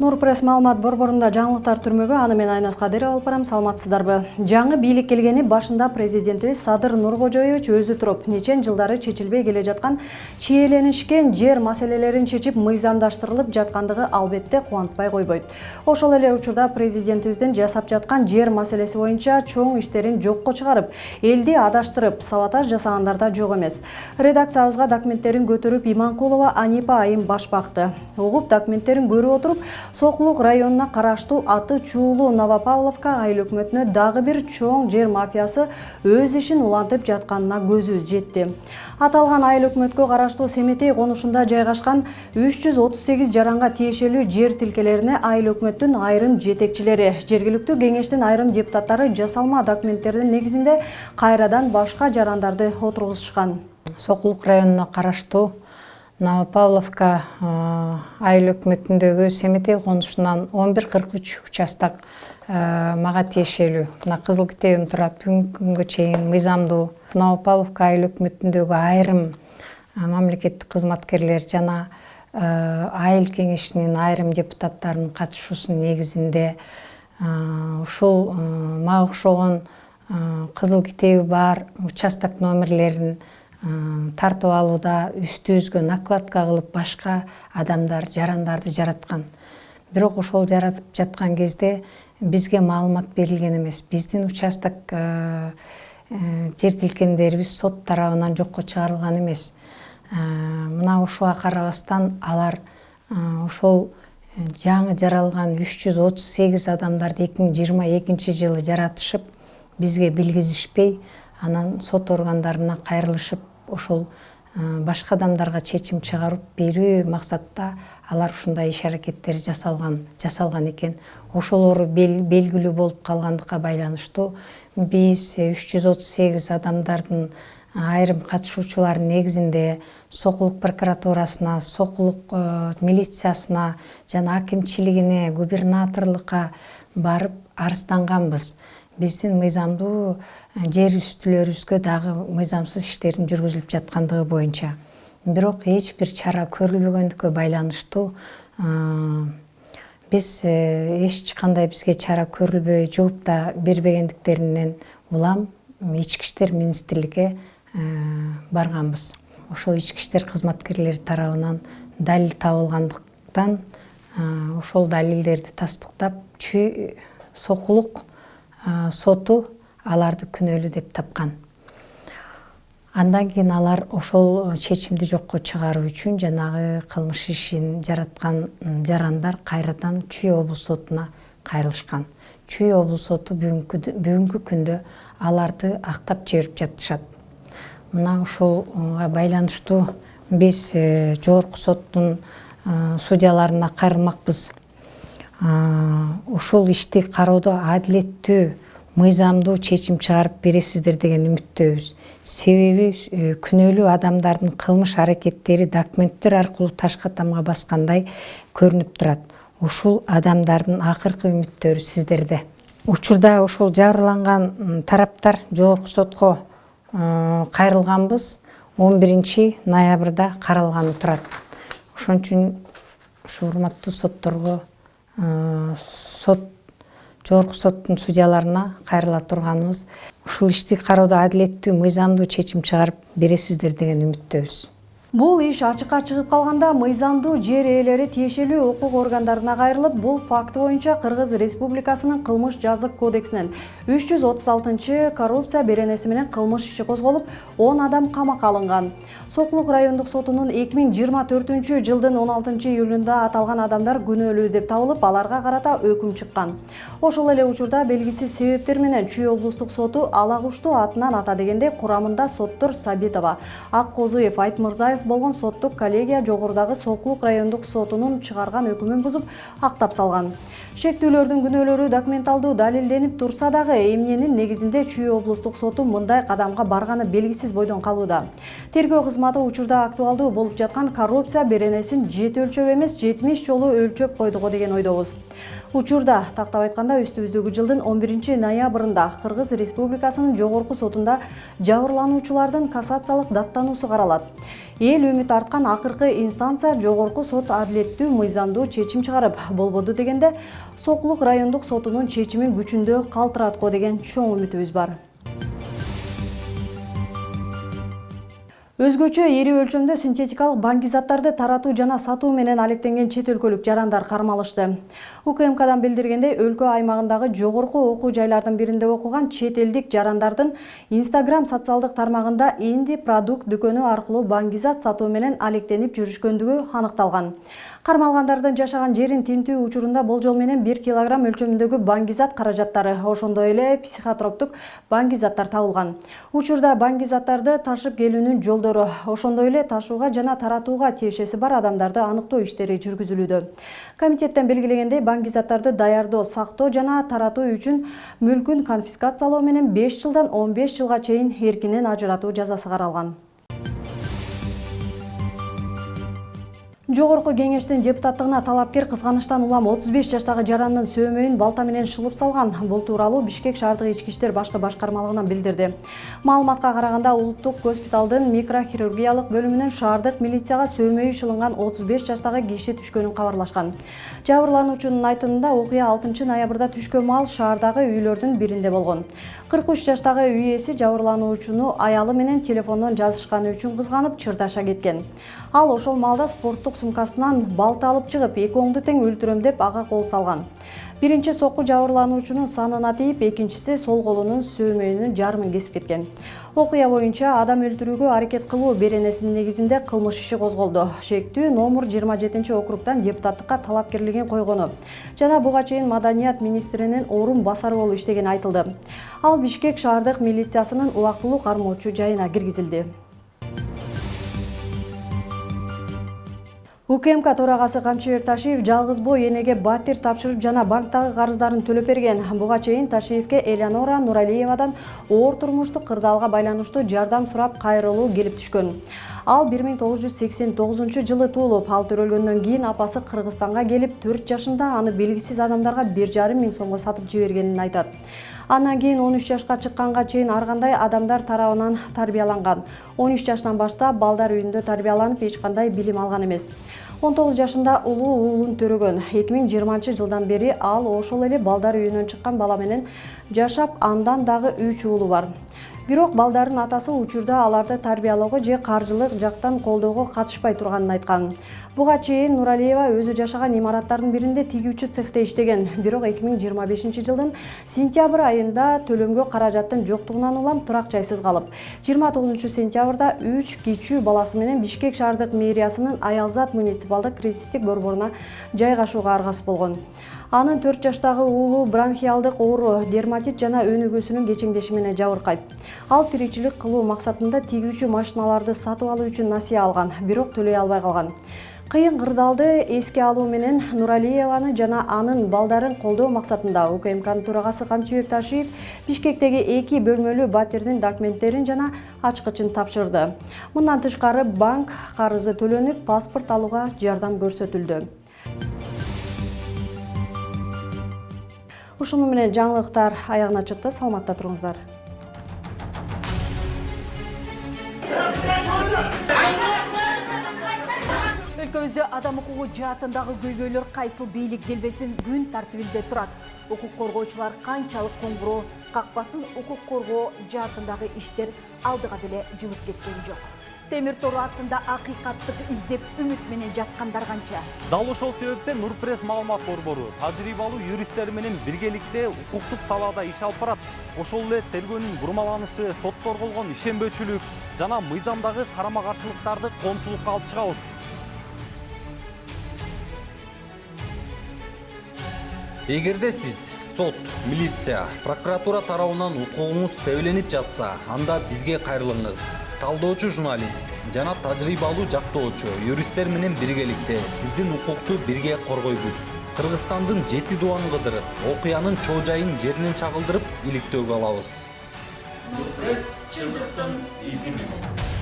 Нур пресс маалымат борборунда жаңылыктар түрмөгү, аны мен Айнат Кадыров алып барам. Саламатсыздарбы? Жаңы бийлик келгени башында президентибиз Садыр Нуркожоевич өзү туруп, нечен жылдары чечилбей келе жаткан чиеленишкен жер маселелерин чечип, мыйзамдаштырылып жаткандыгы албетте кубантпай койбойт. Ошол эле учурда президентибиздин жасап жаткан жер маселеси боюнча чоң иштерин жокко чыгарып, элди адаштырып, саботаж жасагандар да жок эмес. Редакциябызга документтерин көтөрүп Иманкулова Анипа айым баш бакты. Угуп документтерин көрүп отуруп, Соқлук районуна караштуу аты чуулуу Новопавловка айыл өкмөтүнө дагы бир чоң жер мафиясы өз ишин улантып жатканына көзүбүз жетти. Аталган айыл өкмөткө караштуу Семетей конушунда жайгашкан 338 жаранга тиешелүү жер тилкелерине айыл өкмөттүн айрым жетекчилери, жергиликтүү кеңештин айрым депутаттары жасалма документтердин негизинде кайрадан башка жарандарды отургузушкан. Соқлук районуна караштуу Новопавловка айыл өкмөтүндөгү Семетей конушунан 1143 участок мага тиешелүү. Мына кызыл китебим турат. Бүгүнкү күнгө чейин мыйзамдуу Новопавловка айыл өкмөтүндөгү айрым мамлекеттик кызматкерлер жана айыл кеңешинин айрым депутаттарынын катышуусунун негизинде ушул мага окшогон кызыл китеби бар участок номерлерин тартып алууда үстүбүзгө накладка кылып башка адамдар, жарандарды жараткан. Бирок ошол жаратып жаткан кезде бизге маалымат берилген эмес. Биздин участок жер тилкендерибиз сот тарабынан жокко чыгарылган эмес. Мына ушуга карабастан алар ошол жаңы жаралган 338 адамдарды 2022 жылы жаратышып, бизге билгизишпей, анан сот органдарына кайрылышып, ошол башка адамдарга чечим чыгарып берүү максатта алар ушундай иш аракеттер жасалган экен. Ошолору белгилүү болуп калгандыкка байланыштуу биз 338 адамдардын айрым катышуучуларынын негизинде Соқлук прокуратурасына, Соқлук милициясына жана акимчилигине, губернаторлукка барып арызданганбыз. Биздин мыйзамдуу жер үстүлөрүбүзгө дагы мыйзамсыз иштердин жүргүзүлүп жаткандыгы боюнча. Бирок эч бир чара көрүлбөгөндүккө байланыштуу биз эч кандай бизге чара көрүлбөй, жооп да бербегендиктеринен улам Ички иштер министрликке барганбыз. Ошол ички иштер кызматкерлери тарабынан далил табылгандыктан ошол далилдерди тастыктап Соқлук соту аларды күнөөлүү деп тапкан. Андан кийин алар ошол чечимди жокко чыгаруу үчүн жанагы кылмыш ишин жараткан жарандар кайрадан Чүй облус сотуна кайрылышкан. Чүй облус соту бүгүнкү күндө аларды актап жиберип жатышат. Мына ушуга байланыштуу биз жогорку соттун судьяларына кайрылмакпыз. Ушул ишти кароодо адилеттүү, мыйзамдуу чечим чыгарып бересиздер деген үмүттөбүз. Себеби күнөөлүү адамдардын кылмыш аракеттери документтер аркылуу ташка тамга баскандай көрүнүп турат. Ушул адамдардын акыркы үмүттөрү сиздерде. Учурда ошол жабырланган тараптар жогорку сотко кайрылганбыз. 11 ноябрда каралганы турат. Ошон үчүн ушу урматтуу сотторго жогорку соттун судьяларына кайрыла турганыбыз. Ушул ишти кароодо адилеттүү, мыйзамдуу чечим чыгарып бересиздер деген үмүттөбүз. Бул иш ачыкка чыгып калганда мыйзамдуу жер ээлери тиешелүү укук органдарына кайрылып, бул факты боюнча Кыргыз Республикасынын кылмыш жазык кодексинин 336 коррупция беренеси менен кылмыш иши козголуп, 10 адам камакка алынган. Соқлук райондук сотунун 2024 жылдын 16 июлунда аталган адамдар күнөөлүү деп табылып, аларга карата өкүм чыккан. Ошол эле учурда белгисиз себептер менен Чүй облустук соту ала кушту атынан ата дегенде курамында соттор Сабитова, Аккозуев, Айтмырзаев болгон соттук коллегия жогорудагы Соқлук райондук сотунун чыгарган өкүмүн бузуп актап салган. Шектүүлөрдүн күнөөлөрү документалдуу далилденип турса дагы, эмненин негизинде Чүй облустук соту мындай кадамга барганы белгисиз бойдон калууда. Тергөө кызматы учурда актуалдуу болуп жаткан коррупция беренесин 7 өлчөп эмес 70 жолу өлчөп койдуго деген ойдобуз. Учурда тактап айтканда үстүбүздөгү жылдын 11 ноябрында Кыргыз Республикасынын жогорку сотунда жабырлануучулардын кассациялык даттануусу каралат. Эл үмүт арткан акыркы инстанция жогорку сот адилеттүү, мыйзамдуу чечим чыгарып болбоду дегенде, Сокулук райондук сотунун чечимин күчүндө калтырат го деген чоң үмүтүбүз бар. Өзгөчө ири өлчөмдө синтетикалык баңгизаттарды таратуу жана сатуу менен алектенген чет өлкөлүк жарандар кармалышты. УКМКдан билдиргендей, өлкө аймагындагы жогорку окуу жайлардын биринде окуган чет элдик жарандардын Instagram социалдык тармагында инди продукт дүкөнү аркылуу баңгизат сатуу менен алектенип жүрүшкөндүгү аныкталган. Кармалгандардын жашаган жерин тинтүү учурунда болжол менен 1 килограмм өлчөмүндөгү баңгизат каражаттары, ошондой эле психотроптук баңгизаттар табылган. Учурда баңгизаттарды ташып келүүнүн жолдору, ошондой эле ташууга жана таратууга тиешеси бар адамдарды аныктоо иштери жүргүзүлүүдө. Комитеттен белгилегендей, баңгизаттарды даярдоо, сактоо жана таратуу үчүн мүлкүн конфискациялоо менен 5 жылдан 15 жылга чейин эркинен ажыратуу жазасы каралган. Жогорку кеңештин депутаттыгына талапкер кызганычтан улам 35 жаштагы жарандын сөөмөйүн балта менен шылып салган. Бул тууралуу Бишкек шаардык ички иштер башкы башкармалыгынан билдирди. Маалыматка караганда, улуттук госпиталдын микрохирургиялык бөлүмүнөн шаардык милицияга сөөмөйү шылынган 35 жаштагы киши түшкөнүн кабарлашкан. Жабырлануучунун айтымында, окуя 6 ноябрда түшкөн маал шаардагы үйлөрдүн биринде болгон. 43 жаштагы үй ээси жабырлануучуну аялы менен телефондон жазышканы үчүн кызганып, чырдаша кеткен. Ал ошол маалда спорттук сумкасынан балта алып чыгып, 2 оңду тең өлтүрөм деп ага кол салган. Биринчи сокку жабырлануучунун санына тийип, экинчиси сол колунун сөөмөйүнүн жарымын кесип кеткен. Окуя боюнча адам өлтүрүүгө аракет кылуу беренесинин негизинде кылмыш иши козголду. Шектүү номер 27 округдан депутаттыкка талапкерлигин койгону жана буга чейин маданият министринин орун басары болуп иштегени айтылды. Ал Бишкек шаардык милициясынын убактылуу кармоочу жайына киргизилди. УКМК төрагасы Камчыбек Ташиев жалгыз бой энеге батир тапшырып жана банктагы карыздарын төлөп берген. Буга чейин Ташиевке Элеонора Нуралиевадан оор турмуштук кырдаалга байланыштуу жардам сурап кайрылуу келип түшкөн. Ал 1989 жылы туулуп, ал төрөлгөндөн кийин апасы Кыргызстанга келип 4 жашында аны белгисиз адамдарга 1,5 миң сомго сатып жибергенин айтат. Андан кийин 13 жашка чыкканга чейин ар кандай адамдар тарабынан тарбияланган. 13 жаштан баштап балдар үйүндө тарбияланып, эч кандай билим алган эмес. 19 жашында улуу уулун төрөгөн. 2020 жылдан бери ал ошол эле балдар үйүнөн чыккан бала менен жашап, андан дагы 3 уулу бар. Бирок балдардын атасы учурда аларды тарбиялоого же каржылык жактан колдоого катышпай турганын айткан. Буга чейин Нуралиева өзү жашаган имараттардын биринде тигүүчү цехте иштеген. Бирок 2025 жылдын сентябрь айында төлөмгө каражаттын жоктугунан улам турак жайсыз калып, 29 сентябрда 3 кичүү баласы менен Бишкек шаардык мэриясынын Аялзат муниципалдык кризистик борборуна жайгашууга аргасыз болгон. Анын 4 жаштагы уулу бронхиалдык оору, дерматит жана өнүгүүсүнүн кечеңдеши менен жабыркайт. Ал тиричилик кылуу максатында тигүүчү машиналарды сатып алуу үчүн насыя алган, бирок төлөй албай калган. Кыйын кырдаалды эске алуу менен Нуралиеваны жана анын балдарын колдоо максатында УКМКнын төрагасы Камчыбек Ташиев Бишкектеги 2 бөлмөлүү батирдин документтерин жана ачкычын тапшырды. Мындан тышкары банк карызы төлөнүп, паспорт алууга жардам көрсөтүлдү. Ушуну менен жаңылыктар аягына чыкты. Саламатта туруңуздар. Өлкөбүздө адам укугу жаатындагы көйгөйлөр кайсыл бийлик делбесин күн тартибинде турат. Укук коргоочулар канчалык коңгуроо какпасын, укук коргоо жаатындагы иштер алдыга деле жылып кеткен жок. Темир тору артында акыйкаттык издеп үмүт менен жаткандар канча. Дал ошол себептен Нурпресс маалымат борбору тажрыйбалуу юристтер менен биргеликте укуктук талаада иш алып барат. Ошол эле тергөөнүн бурмаланышы, сотто корголгон ишенбөөчүлүк жана мыйзамдагы карама-каршылыктарды коомчулукка алып чыгабыз. Эгерде сиз сот, милиция, прокуратура тарабынан укугуңуз тебеленип жатса, анда бизге кайрылыңыз. Талдоочу журналист жана тажрыйбалуу жактоочу юристтер менен биргеликте сиздин укукту бирге коргойбуз. Кыргызстандын 7 дубанын кыдырып, окуянын чоо жайын жеринен чагылдырып, иликтөөгө алабыз. Нурпресс чындыктын изи менен.